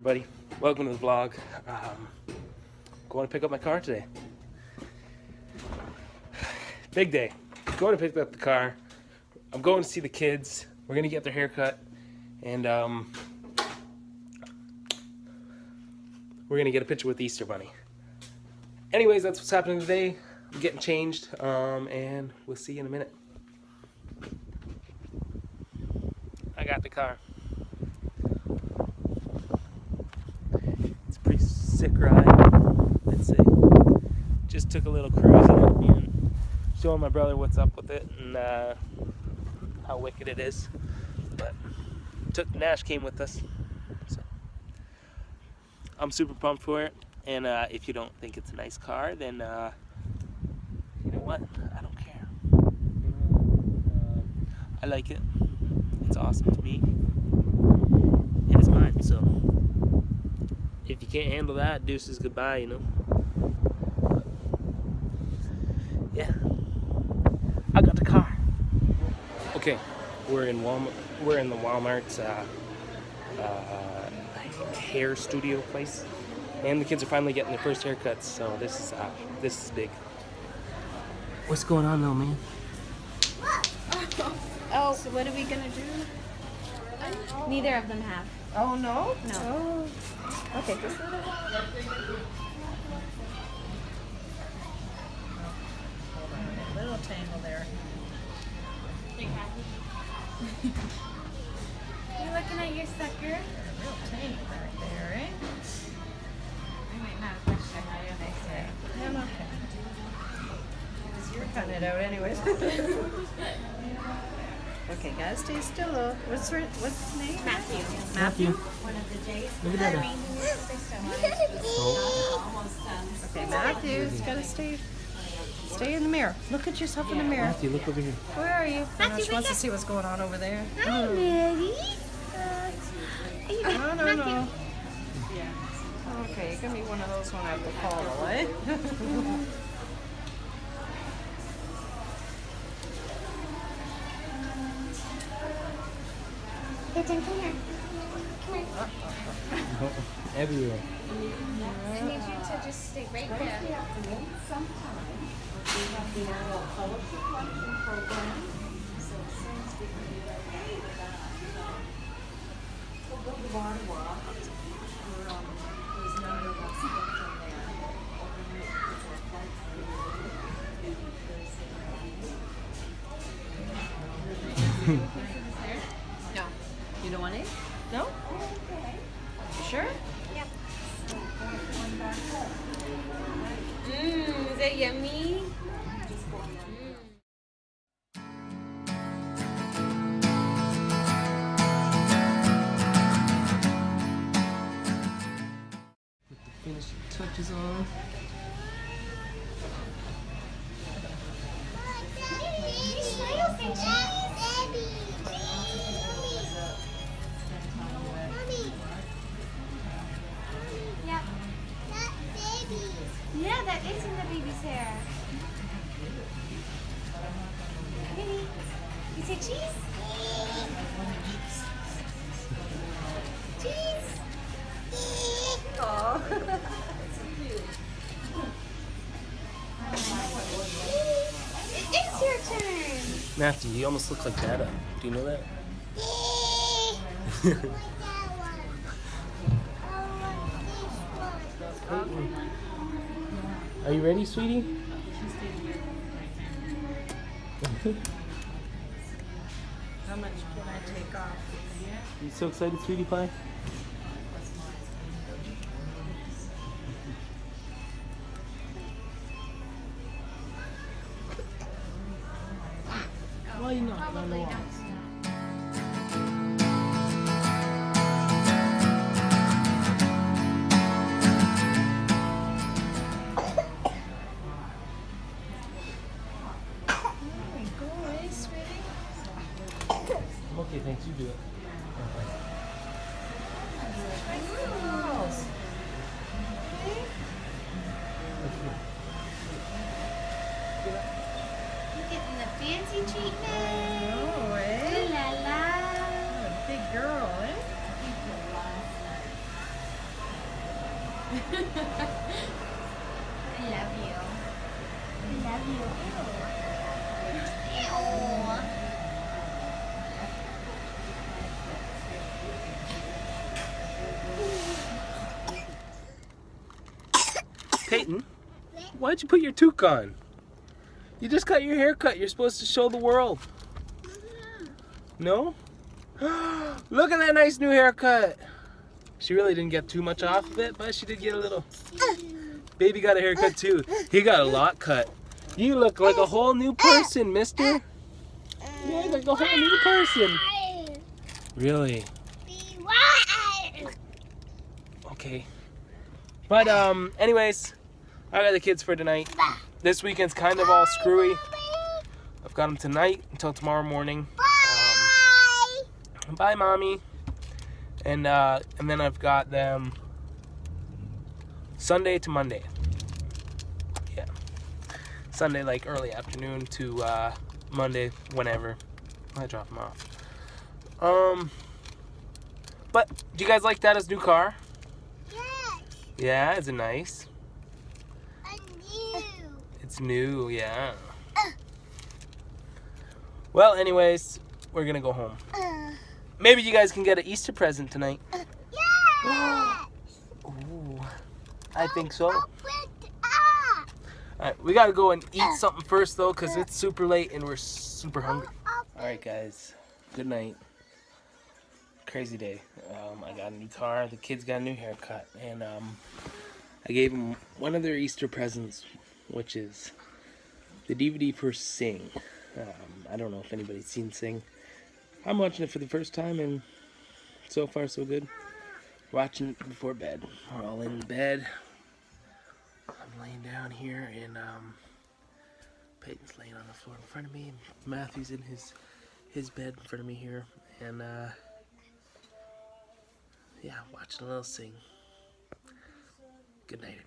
Buddy, welcome to the vlog. Going to pick up my car today. Big day. Going to pick up the car. I'm going to see the kids. We're gonna get their haircut, and we're gonna get a picture with the Easter Bunny. Anyways, that's what's happening today. I'm getting changed, and we'll see you in a minute. I got the car. It's a pretty sick ride, I'd say. Just took a little cruise in it and showing my brother what's up with it and how wicked it is. But Nash came with us, so I'm super pumped for it. And if you don't think it's a nice car, then you know what? I don't care. I like it. It's awesome to me. It is mine, so if you can't handle that, deuces goodbye, you know. But, yeah, I got the car. Okay, we're in Walmart. We're in the Walmart's hair studio place, and the kids are finally getting their first haircuts. So this is big. What's going on, though, man? Oh, so what are we gonna do? Neither of them have. Oh, no? No. Oh. Okay. Little tangle there. You're looking at your sucker. Real tangle back there, eh? We might not have touched our hair next day. I'm okay. You're cutting it out anyways. Okay, guys, stay still though. What's his name? Matthew. Matthew. One of the J's. Look at that. Okay, Matthew's gotta stay in the mirror. Look at yourself in the mirror. Matthew, look over here. Where are you? Matthew, She wants to see what's going on over there. Hi, Maddie. No. Okay, you're gonna be one of those when I have to follow, eh? Hey, Tim, come here. Everywhere. I need you to just stay right there. No. You don't want it? No? You sure? Yep. Is that yummy? Put the finishing touches on. Yeah, that is in the baby's hair. Minnie, you say cheese? Cheese. Oh. It's your turn. Matthew, you almost look like Dada. Do you know that? Are you ready, sweetie? How much can I take off? You so excited, sweetie pie? Why are you not on the wall? Okay, thanks. You do it. You getting the fancy treatment? No, I love you. I love you. Peyton, why'd you put your toque on? You just got your hair cut. You're supposed to show the world. No? Look at that nice new haircut. She really didn't get too much off of it, but she did get a little. Baby got a haircut too. He got a lot cut. You look like a whole new person, mister. You look like a whole new person. Really? Okay. But anyways, I got the kids for tonight. This weekend's kind of all screwy. I've got them tonight until tomorrow morning. Bye, mommy. And then I've got them Sunday to Monday. Yeah. Sunday like early afternoon to Monday, whenever I drop them off. But do you guys like Dada's new car? Yes. Yeah, is it nice? New. It's new, yeah. Well, anyways, we're gonna go home. Maybe you guys can get an Easter present tonight. Yes. Ooh, I think so. Alright, we gotta go and eat something first though, because it's super late and we're super hungry. Alright guys, good night. Crazy day. I got a new car, the kids got a new haircut, and I gave them one of their Easter presents, which is the DVD for Sing. I don't know if anybody's seen Sing. I'm watching it for the first time, and so far so good. Watching it before bed. We're all in bed. I'm laying down here, and Peyton's laying on the floor in front of me. Matthew's in his bed in front of me here, and yeah, watching a little Sing. Good night.